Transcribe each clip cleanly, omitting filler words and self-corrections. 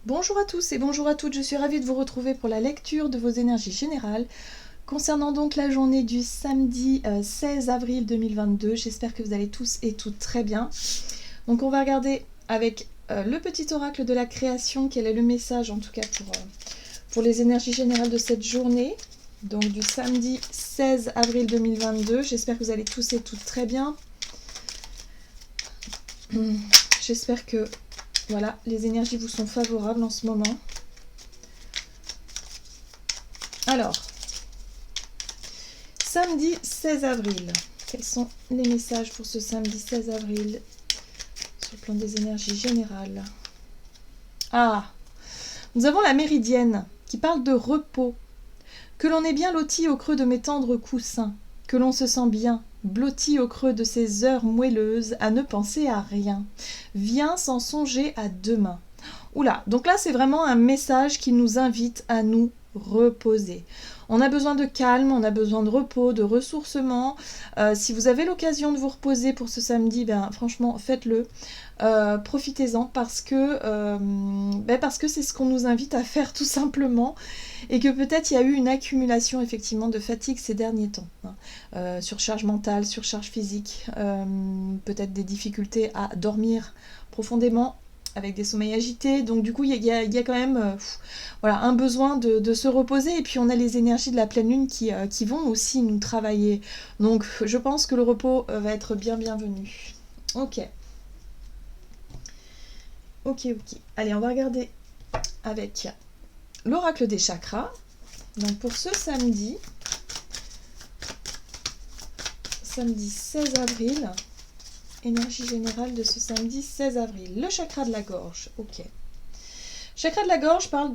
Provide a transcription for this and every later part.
Bonjour à tous et bonjour à toutes, je suis ravie de vous retrouver pour la lecture de vos énergies générales concernant donc la journée du samedi 16 avril 2022. J'espère que vous allez tous et toutes très bien. Donc on va regarder avec le petit oracle de la création quel est le message en tout cas pour les énergies générales de cette journée. Donc du samedi 16 avril 2022. J'espère que vous allez tous et toutes très bien. J'espère que voilà, les énergies vous sont favorables en ce moment. Alors, samedi 16 avril. Quels sont les messages pour ce samedi 16 avril sur le plan des énergies générales? Ah, nous avons la méridienne qui parle de repos. Que l'on est bien loti au creux de mes tendres coussins, que l'on se sent bien, blotti au creux de ces heures moelleuses, à ne penser à rien. Viens sans songer à demain. Oula, donc là c'est vraiment un message qui nous invite à nous reposer. On a besoin de calme, on a besoin de repos, de ressourcement. Si vous avez l'occasion de vous reposer pour ce samedi, ben, franchement faites-le. Profitez-en parce que c'est ce qu'on nous invite à faire tout simplement et que peut-être il y a eu une accumulation effectivement de fatigue ces derniers temps, hein. Surcharge mentale, surcharge physique, peut-être des difficultés à dormir profondément avec des sommeils agités, donc du coup il y a quand même voilà, un besoin de se reposer, et puis on a les énergies de la pleine lune qui vont aussi nous travailler, donc je pense que le repos va être bienvenu. Ok. Allez, on va regarder avec l'oracle des chakras. Donc pour ce samedi 16 avril, énergie générale de ce samedi 16 avril. Le chakra de la gorge, ok. Chakra de la gorge parle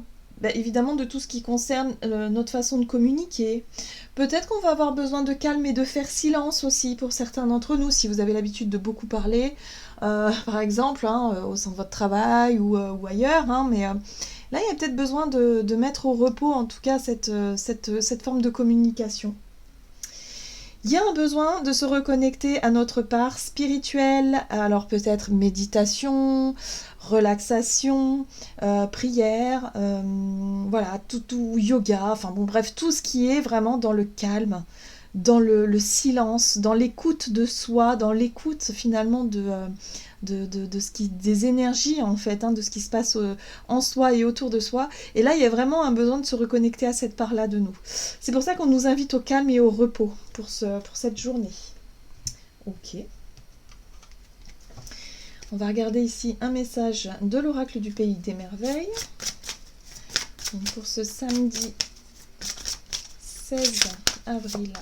évidemment de tout ce qui concerne notre façon de communiquer. Peut-être qu'on va avoir besoin de calme et de faire silence aussi pour certains d'entre nous, si vous avez l'habitude de beaucoup parler, par exemple, hein, au sein de votre travail ou ailleurs, hein, mais là il y a peut-être besoin de mettre au repos en tout cas cette forme de communication. Il y a un besoin de se reconnecter à notre part spirituelle, alors peut-être méditation, relaxation, prière, voilà, tout yoga, enfin bon bref, tout ce qui est vraiment dans le calme, dans le silence, dans l'écoute de soi, dans l'écoute finalement de ce qui, des énergies en fait, hein, de ce qui se passe en soi et autour de soi. Et là, il y a vraiment un besoin de se reconnecter à cette part-là de nous. C'est pour ça qu'on nous invite au calme et au repos pour cette journée. Ok. On va regarder ici un message de l'oracle du pays des merveilles. Donc pour ce samedi 16 avril.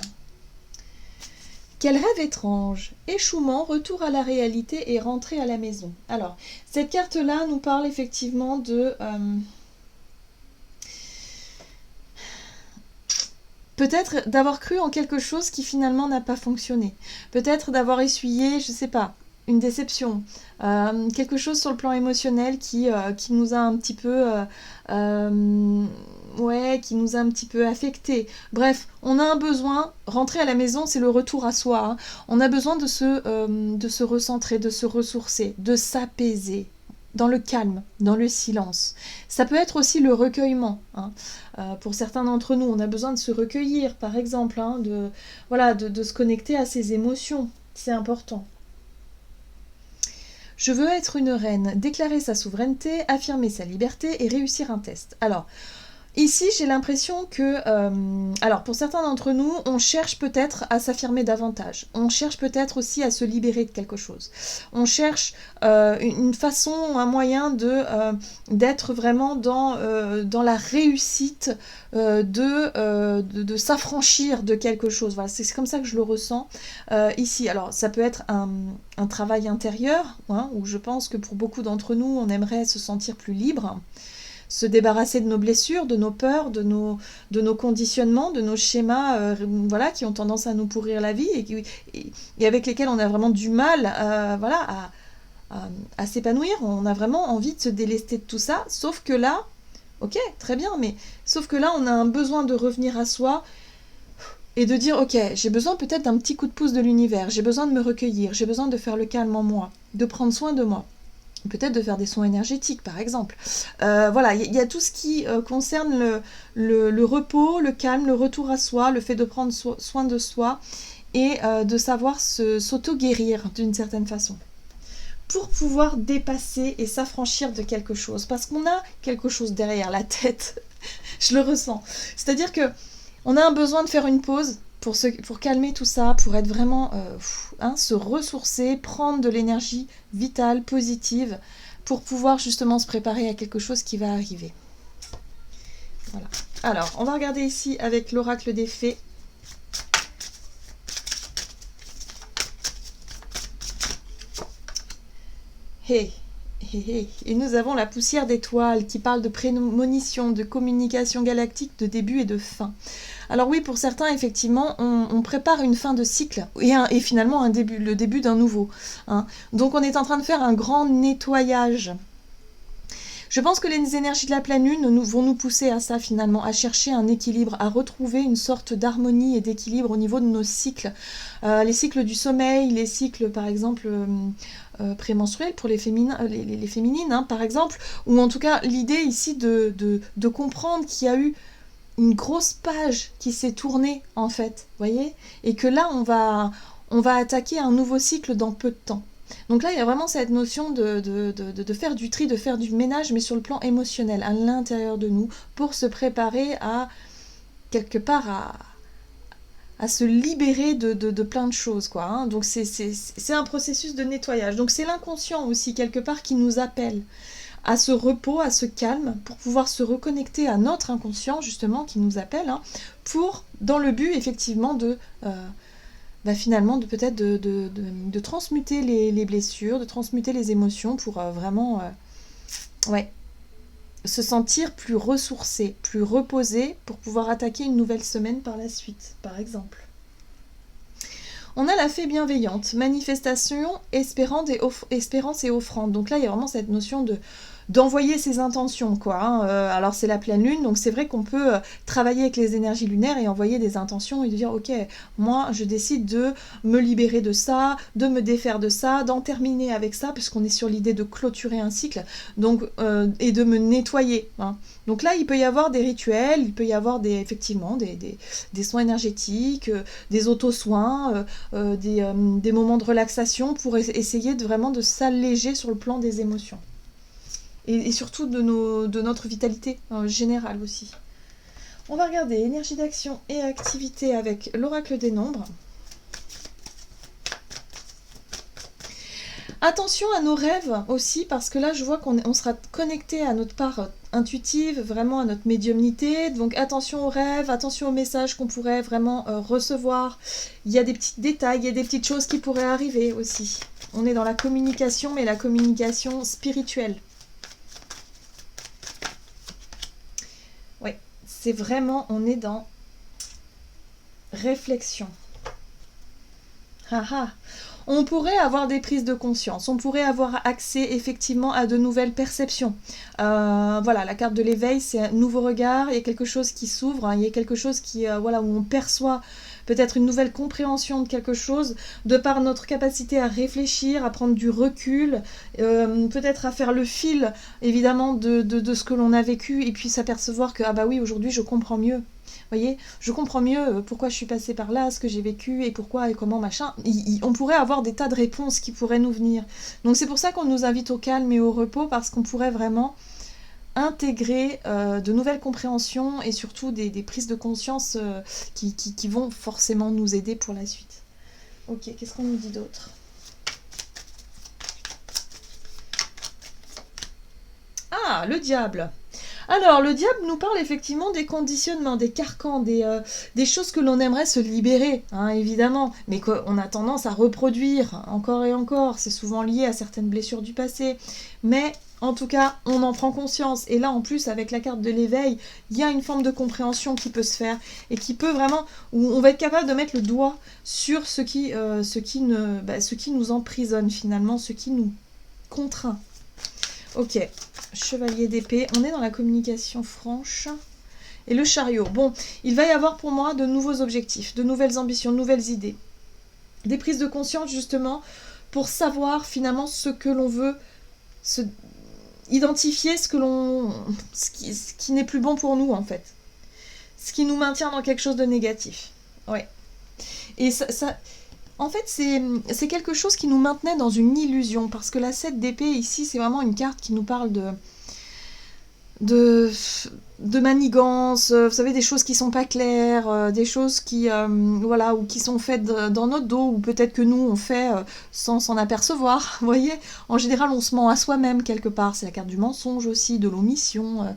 Quel rêve étrange! Échouement, retour à la réalité et rentrée à la maison. Alors, cette carte-là nous parle effectivement de... peut-être d'avoir cru en quelque chose qui finalement n'a pas fonctionné. Peut-être d'avoir essuyé, je sais pas, une déception. Quelque chose sur le plan émotionnel qui nous a un petit peu... qui nous a un petit peu affectés. Bref, on a un besoin, rentrer à la maison, c'est le retour à soi, hein. On a besoin de se recentrer, de se ressourcer, de s'apaiser, dans le calme, dans le silence. Ça peut être aussi le recueillement, hein. Pour certains d'entre nous, on a besoin de se recueillir, par exemple, hein, de se connecter à ses émotions. C'est important. Je veux être une reine, déclarer sa souveraineté, affirmer sa liberté et réussir un test. Alors, ici, j'ai l'impression que, alors pour certains d'entre nous, on cherche peut-être à s'affirmer davantage. On cherche peut-être aussi à se libérer de quelque chose. On cherche une façon, un moyen d'être vraiment dans la réussite, de s'affranchir de quelque chose. Voilà, c'est comme ça que je le ressens ici. Alors, ça peut être un travail intérieur, hein, où je pense que pour beaucoup d'entre nous, on aimerait se sentir plus libre, se débarrasser de nos blessures, de nos peurs, de nos conditionnements, de nos schémas voilà, qui ont tendance à nous pourrir la vie et avec lesquels on a vraiment du mal voilà, à s'épanouir. On a vraiment envie de se délester de tout ça, sauf que là, ok, très bien, mais sauf que là, on a un besoin de revenir à soi et de dire, ok, j'ai besoin peut-être d'un petit coup de pouce de l'univers, j'ai besoin de me recueillir, j'ai besoin de faire le calme en moi, de prendre soin de moi. Peut-être de faire des soins énergétiques, par exemple. Voilà, il y a tout ce qui concerne le repos, le calme, le retour à soi, le fait de prendre soin de soi et de savoir s'auto-guérir d'une certaine façon. Pour pouvoir dépasser et s'affranchir de quelque chose. Parce qu'on a quelque chose derrière la tête. Je le ressens. C'est-à-dire que on a un besoin de faire une pause pour calmer tout ça, pour être vraiment se ressourcer, prendre de l'énergie vitale, positive, pour pouvoir justement se préparer à quelque chose qui va arriver. Voilà. Alors, on va regarder ici avec l'oracle des fées. Hey, hey, hey. Et nous avons la poussière d'étoiles qui parle de prémonition, de communication galactique, de début et de fin. Alors oui, pour certains, effectivement, on prépare une fin de cycle et finalement le début d'un nouveau. Hein. Donc on est en train de faire un grand nettoyage. Je pense que les énergies de la pleine lune vont nous pousser à ça finalement, à chercher un équilibre, à retrouver une sorte d'harmonie et d'équilibre au niveau de nos cycles. Les cycles du sommeil, les cycles par exemple prémenstruels pour les féminines hein, par exemple, ou en tout cas l'idée ici de comprendre qu'il y a eu une grosse page qui s'est tournée en fait, voyez, et que là on va attaquer un nouveau cycle dans peu de temps. Donc là, il y a vraiment cette notion de faire du tri, de faire du ménage, mais sur le plan émotionnel, à l'intérieur de nous, pour se préparer à, quelque part, à se libérer de plein de choses, quoi. Hein. Donc c'est un processus de nettoyage. Donc c'est l'inconscient aussi, quelque part, qui nous appelle à ce repos, à ce calme, pour pouvoir se reconnecter à notre inconscient, justement, qui nous appelle, hein, dans le but, effectivement, finalement, peut-être de transmuter les blessures, de transmuter les émotions pour vraiment se sentir plus ressourcé, plus reposé pour pouvoir attaquer une nouvelle semaine par la suite, par exemple. On a la fée bienveillante, manifestation, espérance et offrande. Donc là, il y a vraiment cette notion d'envoyer ses intentions, quoi. Hein. Alors c'est la pleine lune, donc c'est vrai qu'on peut travailler avec les énergies lunaires et envoyer des intentions et de dire ok, moi je décide de me libérer de ça, de me défaire de ça, d'en terminer avec ça, puisqu'on est sur l'idée de clôturer un cycle, donc et de me nettoyer. Hein. Donc là, il peut y avoir des rituels, il peut y avoir effectivement des soins énergétiques, des auto-soins, des moments de relaxation pour essayer vraiment de s'alléger sur le plan des émotions. Et surtout de notre vitalité générale aussi. On va regarder énergie d'action et activité avec l'oracle des nombres. Attention à nos rêves aussi, parce que là je vois qu'on sera connecté à notre part intuitive, vraiment à notre médiumnité, donc attention aux rêves, attention aux messages qu'on pourrait vraiment recevoir. Il y a des petits détails, il y a des petites choses qui pourraient arriver aussi. On est dans la communication, mais la communication spirituelle. Oui, c'est vraiment, on est dans réflexion. Haha. On pourrait avoir des prises de conscience, on pourrait avoir accès effectivement à de nouvelles perceptions. Voilà, la carte de l'éveil, c'est un nouveau regard, il y a quelque chose qui s'ouvre, hein, il y a quelque chose qui, où on perçoit peut-être une nouvelle compréhension de quelque chose, de par notre capacité à réfléchir, à prendre du recul, peut-être à faire le fil, évidemment, de ce que l'on a vécu, et puis s'apercevoir que, ah bah oui, aujourd'hui, je comprends mieux. Vous voyez, je comprends mieux pourquoi je suis passée par là, ce que j'ai vécu, et pourquoi, et comment, machin. On pourrait avoir des tas de réponses qui pourraient nous venir. Donc c'est pour ça qu'on nous invite au calme et au repos, parce qu'on pourrait vraiment intégrer de nouvelles compréhensions et surtout des prises de conscience qui vont forcément nous aider pour la suite. Ok, qu'est-ce qu'on nous dit d'autre ? Ah, le diable. Alors, le diable nous parle effectivement des conditionnements, des carcans, des choses que l'on aimerait se libérer, hein, évidemment, mais qu'on a tendance à reproduire encore et encore. C'est souvent lié à certaines blessures du passé. Mais en tout cas, on en prend conscience. Et là, en plus, avec la carte de l'éveil, il y a une forme de compréhension qui peut se faire et qui peut vraiment, où on va être capable de mettre le doigt sur ce qui nous emprisonne finalement, ce qui nous contraint. Ok, chevalier d'épée, on est dans la communication franche. Et le chariot, bon, il va y avoir pour moi de nouveaux objectifs, de nouvelles ambitions, de nouvelles idées. Des prises de conscience justement pour savoir finalement ce que l'on veut identifier ce qui n'est plus bon pour nous, en fait. Ce qui nous maintient dans quelque chose de négatif. Ouais. Et en fait, c'est quelque chose qui nous maintenait dans une illusion, parce que la 7 d'épée, ici, c'est vraiment une carte qui nous parle de manigance, vous savez, des choses qui sont pas claires, des choses qui, voilà, ou qui sont faites dans notre dos, ou peut-être que nous, on fait sans s'en apercevoir, vous voyez. En général, on se ment à soi-même quelque part, c'est la carte du mensonge aussi, de l'omission,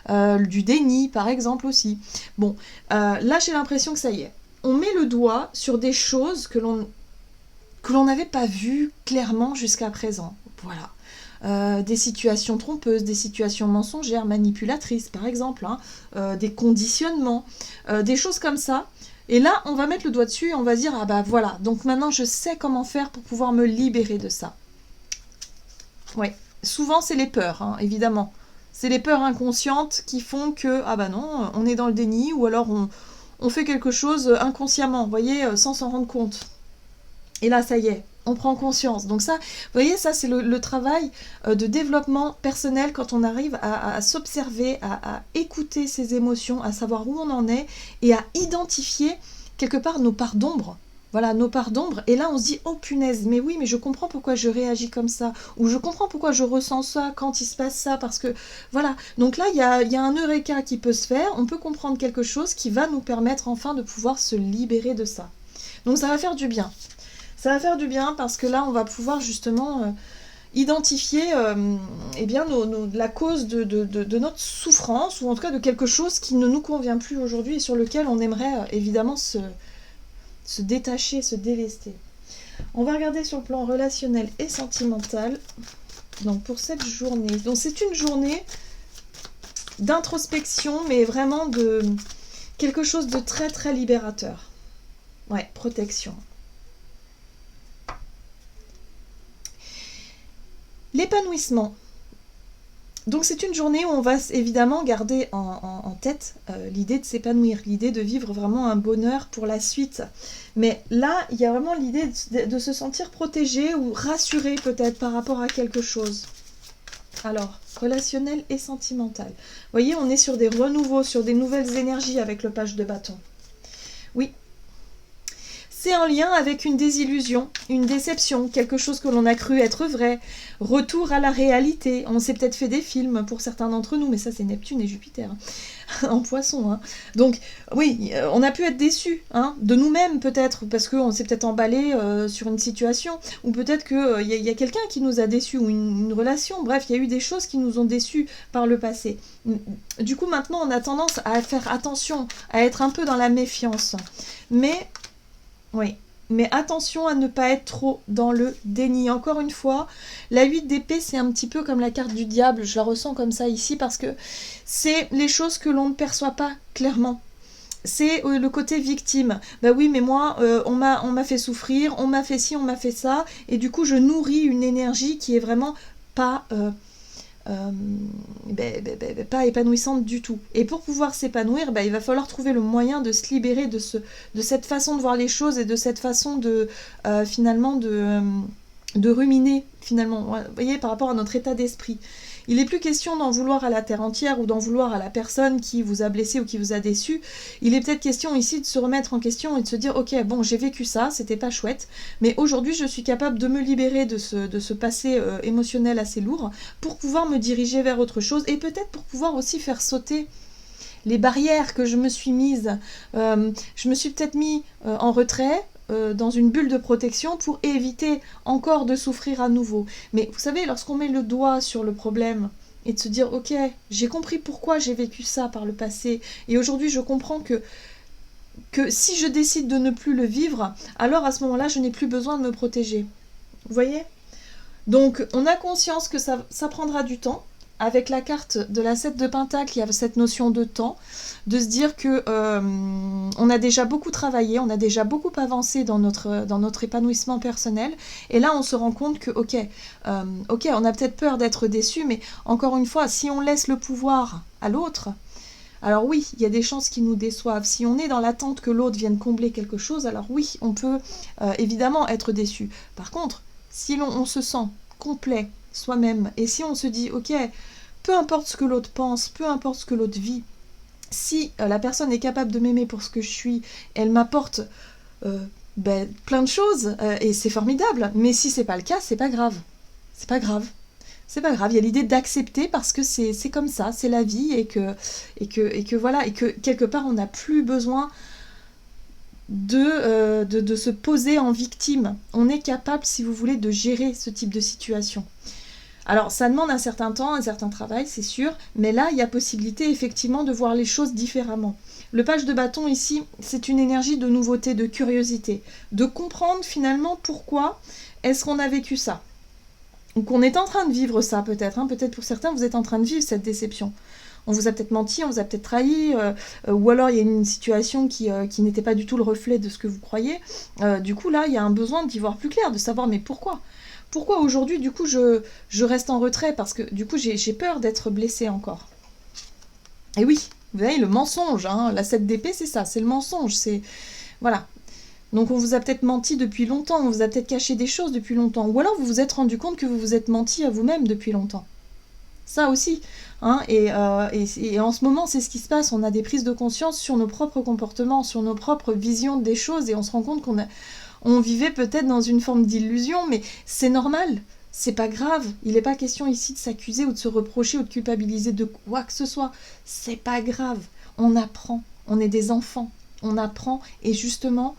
du déni, par exemple, aussi. Bon, là, j'ai l'impression que ça y est. On met le doigt sur des choses que l'on n'avait pas vues clairement jusqu'à présent. Voilà. Des situations trompeuses, des situations mensongères, manipulatrices par exemple, hein, des conditionnements, des choses comme ça. Et là, on va mettre le doigt dessus et on va dire, ah bah voilà, donc maintenant je sais comment faire pour pouvoir me libérer de ça. Ouais, souvent c'est les peurs, hein, évidemment. C'est les peurs inconscientes qui font que, ah bah non, on est dans le déni, ou alors on fait quelque chose inconsciemment, vous voyez, sans s'en rendre compte. Et là, ça y est, on prend conscience. Donc ça, vous voyez, ça c'est le travail de développement personnel quand on arrive à s'observer, à écouter ses émotions, à savoir où on en est et à identifier quelque part nos parts d'ombre. Voilà, nos parts d'ombre. Et là, on se dit, oh punaise, mais oui, mais je comprends pourquoi je réagis comme ça. Ou je comprends pourquoi je ressens ça quand il se passe ça. Parce que, voilà. Donc là, il y a un eureka qui peut se faire. On peut comprendre quelque chose qui va nous permettre enfin de pouvoir se libérer de ça. Donc ça va faire du bien. Ça va faire du bien parce que là, on va pouvoir justement identifier eh bien, la cause de notre souffrance, ou en tout cas de quelque chose qui ne nous convient plus aujourd'hui et sur lequel on aimerait évidemment se détacher, se délester. On va regarder sur le plan relationnel et sentimental. Donc pour cette journée, donc c'est une journée d'introspection, mais vraiment de quelque chose de très très libérateur. Ouais, protection. L'épanouissement. Donc c'est une journée où on va évidemment garder en tête l'idée de s'épanouir, l'idée de vivre vraiment un bonheur pour la suite. Mais là, il y a vraiment l'idée de se sentir protégé ou rassuré peut-être par rapport à quelque chose. Alors, relationnel et sentimental. Vous voyez, on est sur des renouveaux, sur des nouvelles énergies avec le page de bâton. Oui. C'est en lien avec une désillusion, une déception, quelque chose que l'on a cru être vrai, retour à la réalité. On s'est peut-être fait des films pour certains d'entre nous, mais ça c'est Neptune et Jupiter, hein, en poisson. Hein. Donc oui, on a pu être déçus hein, de nous-mêmes peut-être, parce qu'on s'est peut-être emballé sur une situation, ou peut-être qu'il y a quelqu'un qui nous a déçus, ou une relation, bref, il y a eu des choses qui nous ont déçus par le passé. Du coup maintenant on a tendance à faire attention, à être un peu dans la méfiance. Mais... oui, mais attention à ne pas être trop dans le déni. Encore une fois, la 8 d'épée, c'est un petit peu comme la carte du diable. Je la ressens comme ça ici parce que c'est les choses que l'on ne perçoit pas clairement. C'est le côté victime. Bah oui, mais moi, on m'a fait souffrir, on m'a fait ci, on m'a fait ça. Et du coup, je nourris une énergie qui est vraiment pas... pas épanouissante du tout. Et pour pouvoir s'épanouir, il va falloir trouver le moyen de se libérer de cette façon de voir les choses et de cette façon de finalement de ruminer finalement, vous voyez, par rapport à notre état d'esprit. Il n'est plus question d'en vouloir à la terre entière ou d'en vouloir à la personne qui vous a blessé ou qui vous a déçu. Il est peut-être question ici de se remettre en question et de se dire ok, bon, j'ai vécu ça, c'était pas chouette, mais aujourd'hui je suis capable de me libérer de ce passé émotionnel assez lourd pour pouvoir me diriger vers autre chose et peut-être pour pouvoir aussi faire sauter les barrières que je me suis mises. Je me suis peut-être mis en retrait, dans une bulle de protection pour éviter encore de souffrir à nouveau. Mais vous savez, lorsqu'on met le doigt sur le problème et de se dire ok, j'ai compris pourquoi j'ai vécu ça par le passé et aujourd'hui je comprends que si je décide de ne plus le vivre, alors à ce moment-là je n'ai plus besoin de me protéger. Vous voyez ? Donc on a conscience que ça prendra du temps. Avec la carte de la 7 de Pentacle, il y a cette notion de temps, de se dire que on a déjà beaucoup travaillé, on a déjà beaucoup avancé dans notre épanouissement personnel, et là on se rend compte que ok, on a peut-être peur d'être déçu, mais encore une fois, si on laisse le pouvoir à l'autre, alors oui, il y a des chances qui nous déçoivent. Si on est dans l'attente que l'autre vienne combler quelque chose, alors oui, on peut évidemment être déçu. Par contre, si on se sent complet, soi-même, et si on se dit, ok, peu importe ce que l'autre pense, peu importe ce que l'autre vit, si la personne est capable de m'aimer pour ce que je suis, elle m'apporte plein de choses, et c'est formidable, mais si c'est pas le cas, c'est pas grave. C'est pas grave. C'est pas grave, il y a l'idée d'accepter parce que c'est comme ça, c'est la vie, et que voilà, et que quelque part on n'a plus besoin de se poser en victime. On est capable, si vous voulez, de gérer ce type de situation. Alors, ça demande un certain temps, un certain travail, c'est sûr, mais là, il y a possibilité, effectivement, de voir les choses différemment. Le page de bâton, ici, c'est une énergie de nouveauté, de curiosité, de comprendre, finalement, pourquoi est-ce qu'on a vécu ça. Ou qu'on est en train de vivre ça, peut-être. Peut-être pour certains, vous êtes en train de vivre cette déception. On vous a peut-être menti, on vous a peut-être trahi, ou alors il y a une situation qui n'était pas du tout le reflet de ce que vous croyez. Du coup, là, il y a un besoin d'y voir plus clair, de savoir, mais pourquoi ? Pourquoi aujourd'hui, du coup, je reste en retrait? Parce que, du coup, j'ai peur d'être blessée encore. Et oui, vous voyez, le mensonge, la 7 d'épée, c'est ça, c'est le mensonge, c'est... Voilà. Donc on vous a peut-être menti depuis longtemps, on vous a peut-être caché des choses depuis longtemps, ou alors vous vous êtes rendu compte que vous vous êtes menti à vous-même depuis longtemps. Ça aussi, et en ce moment, c'est ce qui se passe, on a des prises de conscience sur nos propres comportements, sur nos propres visions des choses, et on se rend compte on vivait peut-être dans une forme d'illusion, mais c'est normal, c'est pas grave. Il n'est pas question ici de s'accuser ou de se reprocher ou de culpabiliser de quoi que ce soit. C'est pas grave, on apprend, on est des enfants, on apprend, et justement,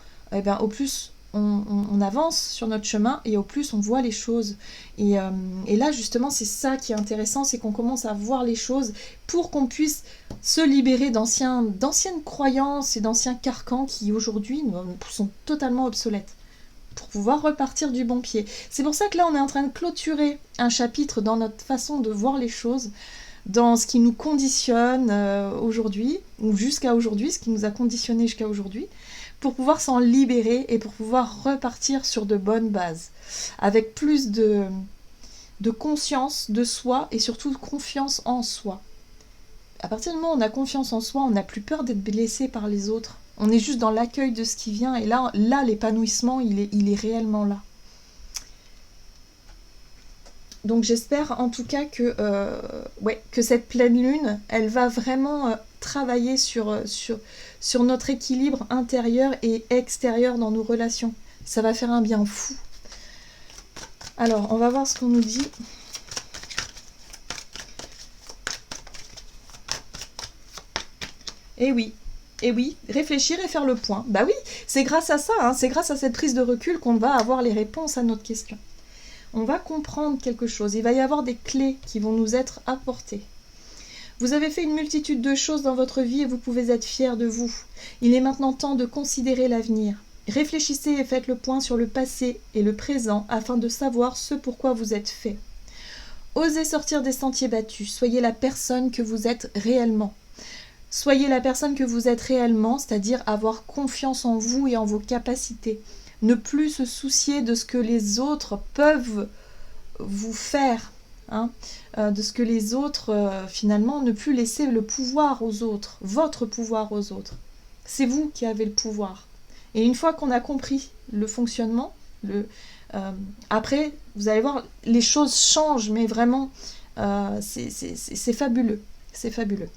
au plus on avance sur notre chemin, et au plus on voit les choses. Et là, justement, c'est ça qui est intéressant, c'est qu'on commence à voir les choses pour qu'on puisse se libérer d'anciennes croyances et d'anciens carcans qui, aujourd'hui, sont totalement obsolètes, pour pouvoir repartir du bon pied. C'est pour ça que là, on est en train de clôturer un chapitre dans notre façon de voir les choses, dans ce qui nous conditionne aujourd'hui, ou jusqu'à aujourd'hui, ce qui nous a conditionné jusqu'à aujourd'hui, pour pouvoir s'en libérer et pour pouvoir repartir sur de bonnes bases, avec plus de conscience de soi et surtout de confiance en soi. À partir du moment où on a confiance en soi, on n'a plus peur d'être blessé par les autres. On est juste dans l'accueil de ce qui vient, et là l'épanouissement, il est réellement là. Donc j'espère en tout cas que cette pleine lune, elle va vraiment travailler sur notre équilibre intérieur et extérieur dans nos relations. Ça va faire un bien fou. Alors, on va voir ce qu'on nous dit. Eh oui, réfléchir et faire le point. Bah oui, c'est grâce à ça, c'est grâce à cette prise de recul qu'on va avoir les réponses à notre question. On va comprendre quelque chose, il va y avoir des clés qui vont nous être apportées. Vous avez fait une multitude de choses dans votre vie et vous pouvez être fiers de vous. Il est maintenant temps de considérer l'avenir. Réfléchissez et faites le point sur le passé et le présent afin de savoir ce pourquoi vous êtes fait. Osez sortir des sentiers battus, soyez la personne que vous êtes réellement. Soyez la personne que vous êtes réellement, c'est-à-dire avoir confiance en vous et en vos capacités. Ne plus se soucier de ce que les autres peuvent vous faire, de ce que les autres, finalement, ne plus laisser le pouvoir aux autres, votre pouvoir aux autres. C'est vous qui avez le pouvoir. Et une fois qu'on a compris le fonctionnement, après, vous allez voir, les choses changent, mais vraiment, c'est fabuleux. C'est fabuleux.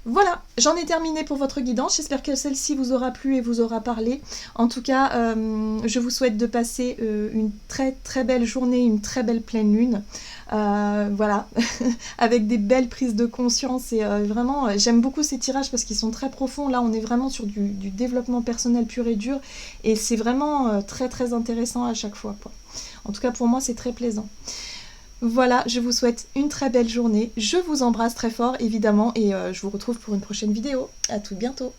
Voilà, j'en ai terminé pour votre guidance. J'espère que celle-ci vous aura plu et vous aura parlé. En tout cas, je vous souhaite de passer une très très belle journée, une très belle pleine lune. Voilà, avec des belles prises de conscience. Et vraiment, j'aime beaucoup ces tirages parce qu'ils sont très profonds. Là, on est vraiment sur du développement personnel pur et dur. Et c'est vraiment très très intéressant à chaque fois, quoi. En tout cas, pour moi, c'est très plaisant. Voilà, je vous souhaite une très belle journée. Je vous embrasse très fort, évidemment, et je vous retrouve pour une prochaine vidéo. À tout bientôt.